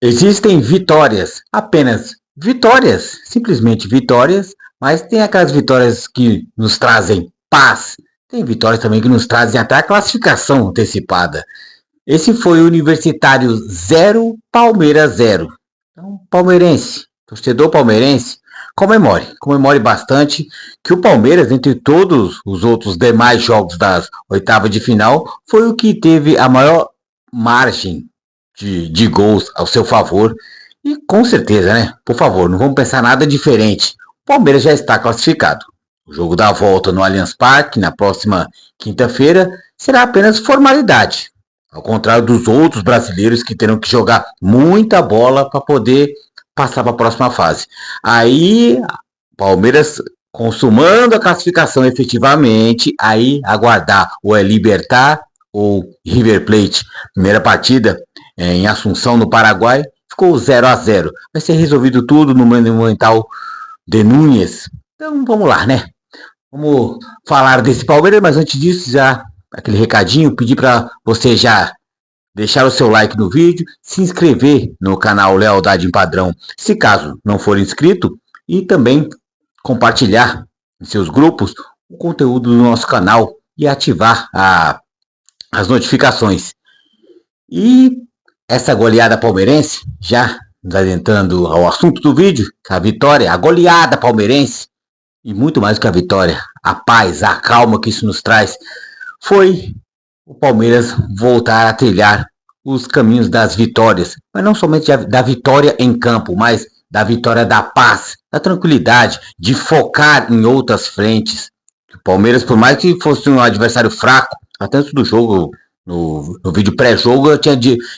Existem vitórias, apenas vitórias, simplesmente vitórias, mas tem aquelas vitórias que nos trazem paz, tem vitórias também que nos trazem até a classificação antecipada. Esse foi o Universitário 0, Palmeiras 0. Então, palmeirense, torcedor palmeirense, comemore bastante que o Palmeiras, entre todos os outros demais jogos das oitavas de final, foi o que teve a maior margem de gols ao seu favor. E com certeza, né? Por favor, não vamos pensar nada diferente. O Palmeiras já está classificado. O jogo da volta no Allianz Parque, na próxima quinta-feira, será apenas formalidade. Ao contrário dos outros brasileiros que terão que jogar muita bola para poder passar para a próxima fase. Aí, Palmeiras consumando a classificação efetivamente, aí aguardar ou é Libertad ou River Plate. Primeira partida em Assunção, no Paraguai, ficou 0-0. Vai ser resolvido tudo no Monumental de Núñez. Então vamos lá, né? Vamos falar desse Palmeiras, mas antes disso, já aquele recadinho, pedir para você já deixar o seu like no vídeo, se inscrever no canal Lealdade em Padrão, se caso não for inscrito, e também compartilhar em seus grupos o conteúdo do nosso canal e ativar as notificações. E essa goleada palmeirense, já nos adentrando ao assunto do vídeo, a vitória, a goleada palmeirense, e muito mais do que a vitória, a paz, a calma que isso nos traz, foi o Palmeiras voltar a trilhar os caminhos das vitórias, mas não somente da vitória em campo, mas da vitória da paz, da tranquilidade, de focar em outras frentes. O Palmeiras, por mais que fosse um adversário fraco, até antes do jogo, no vídeo pré-jogo,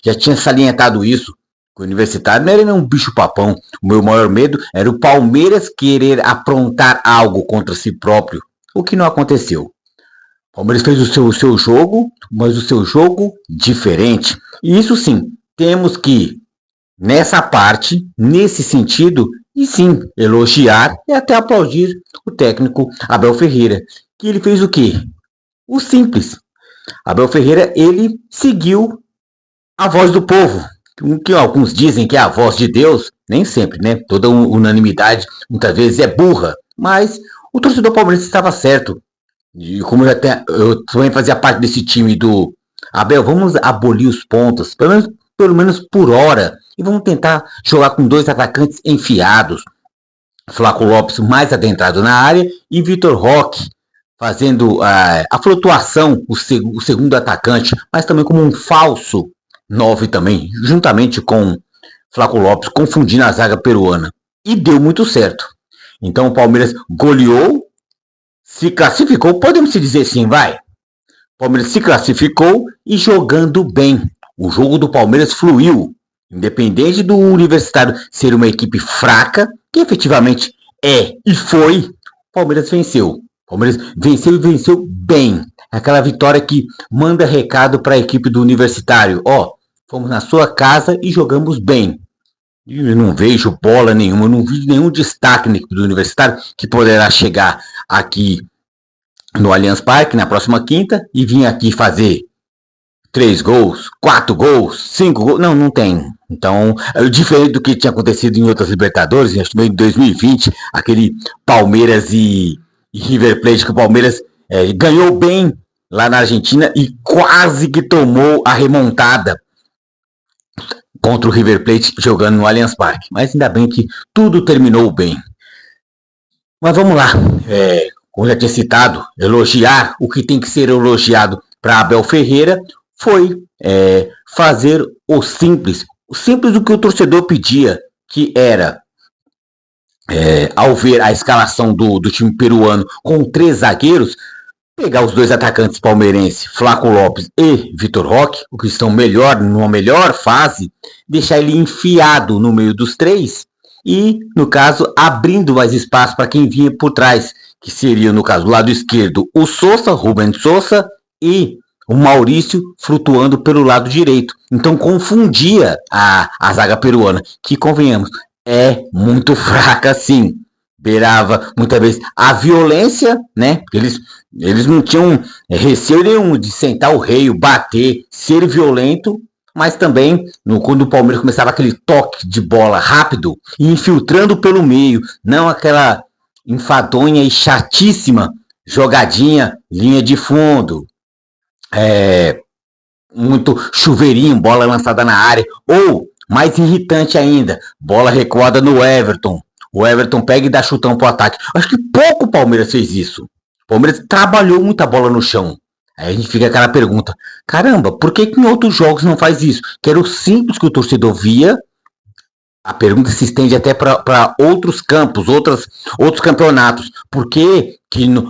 já tinha salientado isso. O Universitário não era nenhum bicho-papão. O meu maior medo era o Palmeiras querer aprontar algo contra si próprio, o que não aconteceu. O Palmeiras fez o seu jogo, mas o seu jogo diferente. E isso sim, temos que, nessa parte, nesse sentido, e sim, elogiar e até aplaudir o técnico Abel Ferreira, que ele fez o quê? O simples. Abel Ferreira, ele seguiu a voz do povo, que alguns dizem que é a voz de Deus, nem sempre, né? Toda unanimidade, muitas vezes é burra, mas o torcedor palmeirense estava certo. E como eu também fazia parte desse time do Abel, vamos abolir os pontos, pelo menos por hora, e vamos tentar jogar com dois atacantes enfiados. Flaco Lopes mais adentrado na área e Vitor Roque fazendo a flutuação, o segundo atacante, mas também como um falso 9 também, juntamente com Flaco Lopes, confundindo a zaga peruana. E deu muito certo. Então o Palmeiras goleou, se classificou, podemos se dizer assim, vai. O Palmeiras se classificou e jogando bem. O jogo do Palmeiras fluiu. Independente do Universitário ser uma equipe fraca, que efetivamente é e foi, o Palmeiras venceu. O Palmeiras venceu e venceu bem. Aquela vitória que manda recado para a equipe do Universitário. Fomos na sua casa e jogamos bem. Eu não vejo bola nenhuma, não vi nenhum destaque na equipe do Universitário que poderá chegar aqui no Allianz Parque na próxima quinta e vir aqui fazer 3 gols, 4 gols, 5 gols. Não tem. Então, diferente do que tinha acontecido em outras Libertadores, acho que em 2020, aquele Palmeiras e River Plate, que o Palmeiras ganhou bem lá na Argentina e quase que tomou a remontada contra o River Plate jogando no Allianz Parque. Mas ainda bem que tudo terminou bem. Mas vamos lá, como já tinha citado, elogiar o que tem que ser elogiado para Abel Ferreira foi fazer o simples do que o torcedor pedia, que era, ao ver a escalação do time peruano com 3 zagueiros, pegar os 2 atacantes palmeirenses, Flaco Lopes e Vitor Roque, o que estão numa melhor fase, deixar ele enfiado no meio dos 3 e, no caso, abrindo mais espaço para quem vinha por trás, que seria, no caso, do lado esquerdo, o Rubem Sousa e o Maurício flutuando pelo lado direito. Então confundia a zaga peruana, que, convenhamos, é muito fraca sim. Beirava muitas vezes a violência, né? Eles não tinham receio nenhum de sentar o rei, bater, ser violento, mas também quando o Palmeiras começava aquele toque de bola rápido e infiltrando pelo meio, não aquela enfadonha e chatíssima jogadinha, linha de fundo, muito chuveirinho, bola lançada na área, ou, mais irritante ainda, bola recuada no Everton. O Everton pega e dá chutão pro ataque. Acho que pouco o Palmeiras fez isso. O Palmeiras trabalhou muita bola no chão. Aí a gente fica aquela pergunta, caramba, por que em outros jogos não faz isso? Que era o simples que o torcedor via. A pergunta se estende até para outros campos, outros campeonatos. Por que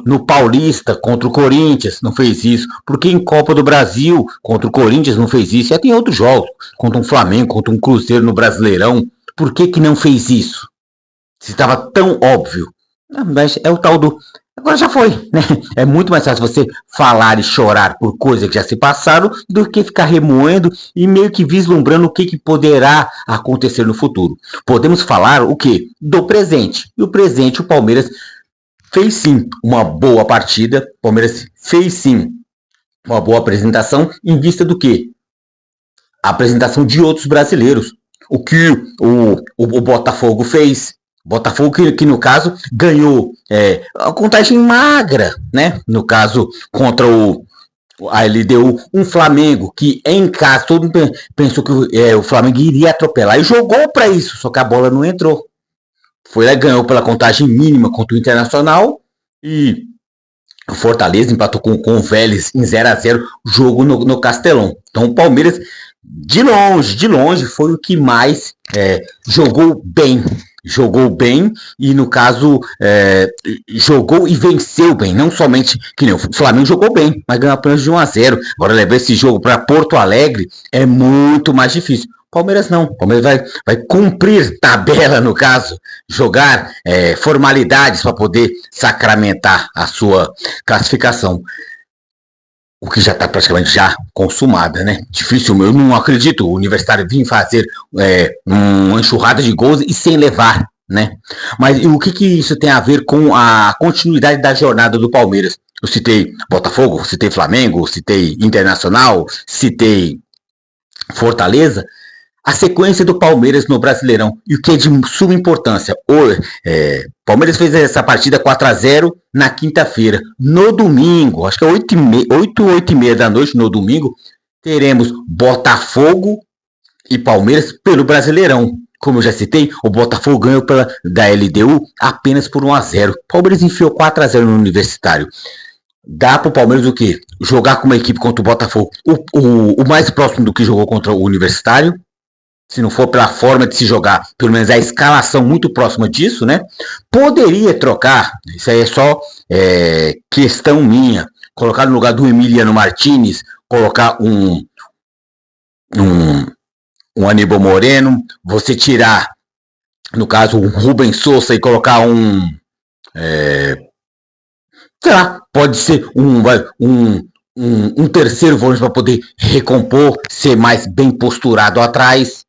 no Paulista contra o Corinthians não fez isso? Por que em Copa do Brasil contra o Corinthians não fez isso? Já tem outros jogos, contra um Flamengo, contra um Cruzeiro no Brasileirão. Por que não fez isso? Se estava tão óbvio. Mas é o tal do... Agora já foi, né? É muito mais fácil você falar e chorar por coisas que já se passaram do que ficar remoendo e meio que vislumbrando o que poderá acontecer no futuro. Podemos falar o quê? Do presente. E o presente, o Palmeiras fez sim uma boa partida. O Palmeiras fez sim uma boa apresentação em vista do quê? A apresentação de outros brasileiros. O que o Botafogo fez. Botafogo que no caso ganhou a contagem magra, né? No caso contra a LDU, um Flamengo que em casa todo mundo pensou que o Flamengo iria atropelar e jogou para isso, só que a bola não entrou. Foi lá e ganhou pela contagem mínima contra o Internacional e o Fortaleza empatou com o Vélez em 0-0, jogo no Castelão. Então o Palmeiras de longe foi o que mais jogou bem e no caso jogou e venceu bem, não somente que nem o Flamengo jogou bem, mas ganhou apenas de 1-0. Agora levar esse jogo para Porto Alegre é muito mais difícil. Palmeiras não, Palmeiras vai cumprir tabela no caso, jogar formalidades para poder sacramentar a sua classificação. O que já está praticamente já consumada, né? Difícil, eu não acredito o Universitário vir fazer uma enxurrada de gols e sem levar, né? Mas e o que isso tem a ver com a continuidade da jornada do Palmeiras? Eu citei Botafogo, citei Flamengo, citei Internacional, citei Fortaleza. A sequência do Palmeiras no Brasileirão e o que é de suma importância. Palmeiras fez essa partida 4-0 na quinta-feira. No domingo, acho que é 8h30 da noite, no domingo, teremos Botafogo e Palmeiras pelo Brasileirão. Como eu já citei, o Botafogo ganhou da LDU apenas por 1-0. Palmeiras enfiou 4-0 no Universitário. Dá para o Palmeiras o quê? Jogar com uma equipe contra o Botafogo o mais próximo do que jogou contra o Universitário. Se não for pela forma de se jogar, pelo menos a escalação muito próxima disso, né? Poderia trocar, isso aí é só questão minha, colocar no lugar do Emiliano Martinez, colocar um Aníbal Moreno, você tirar, no caso, o Rubens Souza e colocar sei lá, pode ser um terceiro volante para poder recompor, ser mais bem posturado atrás.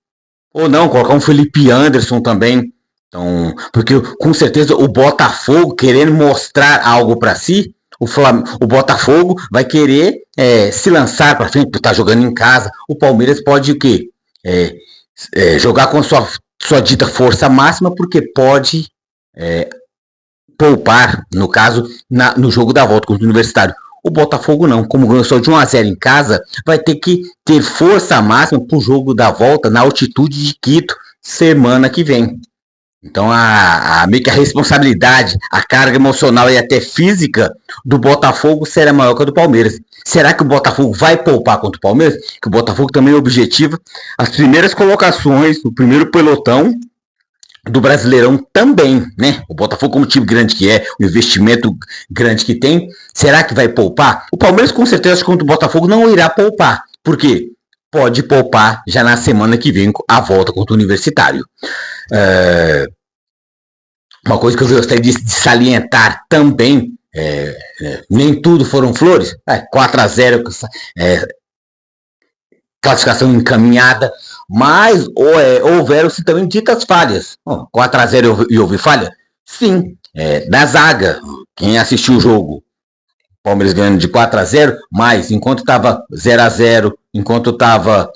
Ou não, colocar um Felipe Anderson também. Então, porque com certeza o Botafogo querendo mostrar algo para si, o Botafogo vai querer se lançar para frente, por estar jogando em casa. O Palmeiras pode o quê? Jogar com a sua dita força máxima, porque pode poupar, no caso, no jogo da volta contra o Universitário. O Botafogo não, como ganhou só de 1-0 em casa, vai ter que ter força máxima para o jogo da volta na altitude de Quito, semana que vem. Então meio que a responsabilidade, a carga emocional e até física do Botafogo será maior que a do Palmeiras. Será que o Botafogo vai poupar contra o Palmeiras? Que o Botafogo também objetiva as primeiras colocações, o primeiro pelotão do Brasileirão também, né? O Botafogo, como time grande que é, o investimento grande que tem, será que vai poupar? O Palmeiras, com certeza, contra o Botafogo não irá poupar. Por quê? Pode poupar já na semana que vem a volta contra o Universitário. Uma coisa que eu gostaria de salientar também, nem tudo foram flores. 4-0, classificação encaminhada, mas houveram-se também ditas falhas. 4-0 e houve falha? Sim, da zaga. Quem assistiu o jogo Palmeiras ganhando de 4-0, mas enquanto estava 0-0, enquanto estava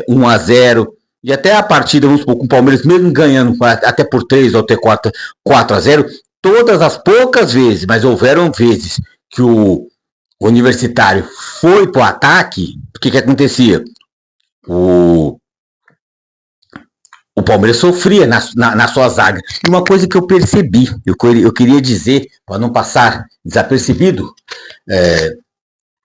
1-0, e até a partida, vamos supor, com o Palmeiras mesmo ganhando até por 3 ou até 4-0, todas as poucas vezes, mas houveram vezes que o Universitário foi pro ataque, o que acontecia? O Palmeiras sofria na sua zaga. E uma coisa que eu percebi, eu queria dizer, para não passar desapercebido,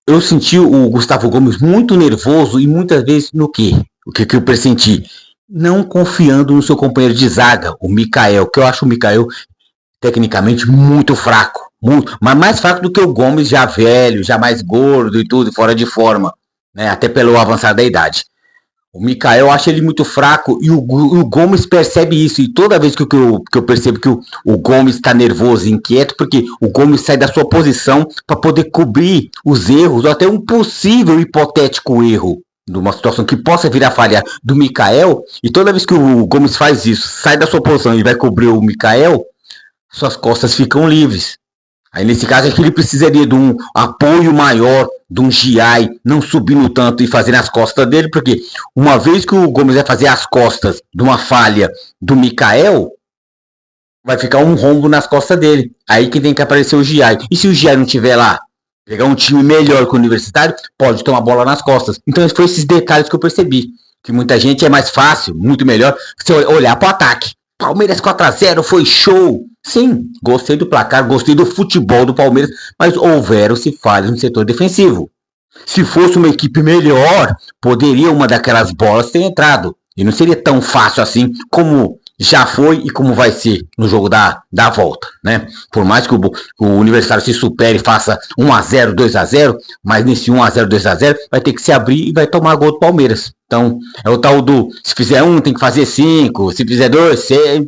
eu senti o Gustavo Gomes muito nervoso e muitas vezes no quê? O que eu pressenti? Não confiando no seu companheiro de zaga, o Mikael, que eu acho o Mikael tecnicamente muito fraco. Mas mais fraco do que o Gomes, já velho, já mais gordo e tudo, fora de forma, né? Até pelo avançar da idade. O Mikael, eu acho ele muito fraco e o Gomes percebe isso. E toda vez que eu percebo que o Gomes está nervoso e inquieto, porque o Gomes sai da sua posição para poder cobrir os erros, ou até um possível hipotético erro de uma situação que possa vir a falhar do Mikael. E toda vez que o Gomes faz isso, sai da sua posição e vai cobrir o Mikael, suas costas ficam livres. Aí nesse caso é que ele precisaria de um apoio maior, de um Giai, não subindo tanto e fazendo as costas dele, porque uma vez que o Gomes vai fazer as costas de uma falha do Mikael, vai ficar um rombo nas costas dele. Aí que tem que aparecer o Giai. E se o Giai não estiver lá, pegar um time melhor que o Universitário, pode tomar bola nas costas. Então foi esses detalhes que eu percebi. Que muita gente é mais fácil, muito melhor, você olhar para o ataque. Palmeiras 4-0, foi show. Sim, gostei do placar, gostei do futebol do Palmeiras, mas houveram-se falhas no setor defensivo. Se fosse uma equipe melhor, poderia uma daquelas bolas ter entrado. E não seria tão fácil assim como já foi e como vai ser no jogo da volta, né? Por mais que o Universitário se supere e faça 1-0, 2-0, mas nesse 1-0, 2-0 vai ter que se abrir e vai tomar gol do Palmeiras. Então, é o tal do, se fizer 1, tem que fazer 5, se fizer 2, 6,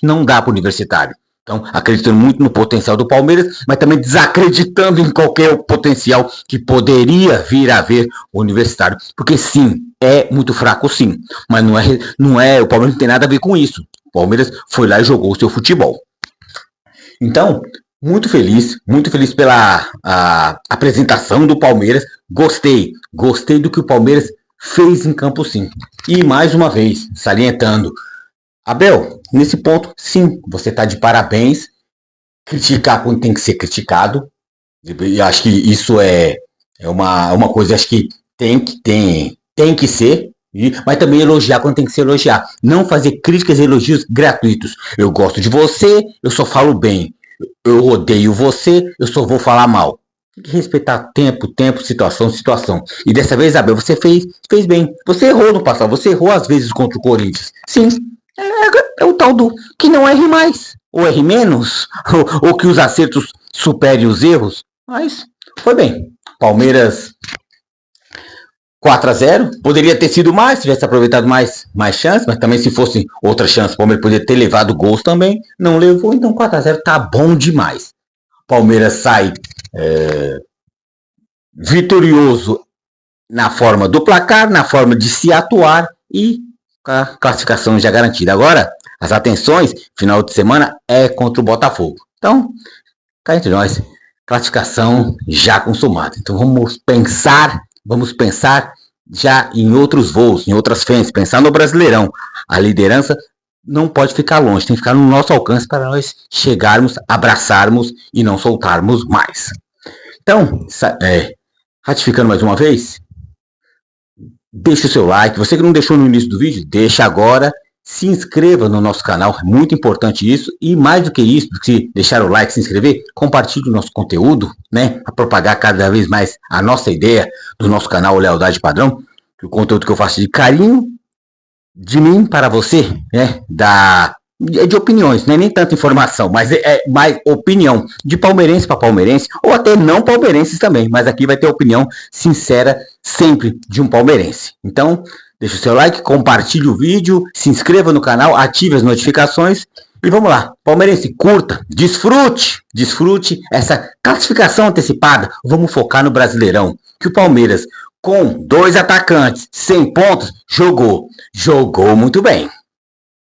não dá para o Universitário. Então, acreditando muito no potencial do Palmeiras, mas também desacreditando em qualquer potencial que poderia vir a ver o Universitário. Porque sim, é muito fraco sim, mas não é, o Palmeiras não tem nada a ver com isso. O Palmeiras foi lá e jogou o seu futebol. Então, muito feliz pela apresentação do Palmeiras. Gostei do que o Palmeiras fez em campo sim. E mais uma vez, salientando, Abel, nesse ponto, sim, você está de parabéns. Criticar quando tem que ser criticado. E acho que isso é uma coisa, acho que tem que ser. Mas também elogiar quando tem que ser elogiar. Não fazer críticas e elogios gratuitos. Eu gosto de você, eu só falo bem. Eu odeio você, eu só vou falar mal. Tem que respeitar tempo, situação. E dessa vez, Abel, você fez bem. Você errou no passado, você errou às vezes contra o Corinthians. Sim, é o tal do que não erre mais, ou erre menos, ou que os acertos superem os erros. Mas foi bem. Palmeiras 4-0, poderia ter sido mais, se tivesse aproveitado mais chances, mas também se fosse outra chance, o Palmeiras poderia ter levado gols também, não levou, então 4-0 tá bom demais. Palmeiras sai vitorioso na forma do placar, na forma de se atuar e a classificação já garantida. Agora, as atenções, final de semana é contra o Botafogo. Então, cá entre nós, classificação já consumada. Então vamos pensar já em outros voos, em outras frentes, pensar no Brasileirão. A liderança não pode ficar longe, tem que ficar no nosso alcance para nós chegarmos, abraçarmos e não soltarmos mais. Então, ratificando mais uma vez, deixe o seu like. Você que não deixou no início do vídeo, deixa agora. Se inscreva no nosso canal, é muito importante isso. E mais do que isso, do que deixar o like, se inscrever, compartilhe o nosso conteúdo, né? Para propagar cada vez mais a nossa ideia do nosso canal Lealdade Padrão. O conteúdo que eu faço de carinho, de mim para você, né? De opiniões, não é nem tanta informação, mas é mais opinião de palmeirense para palmeirense, ou até não palmeirenses também, mas aqui vai ter opinião sincera sempre de um palmeirense. Então, deixa o seu like, compartilhe o vídeo, se inscreva no canal, ative as notificações e vamos lá. Palmeirense, curta, desfrute essa classificação antecipada. Vamos focar no Brasileirão, que o Palmeiras, com 2 atacantes, 100 pontos, jogou muito bem.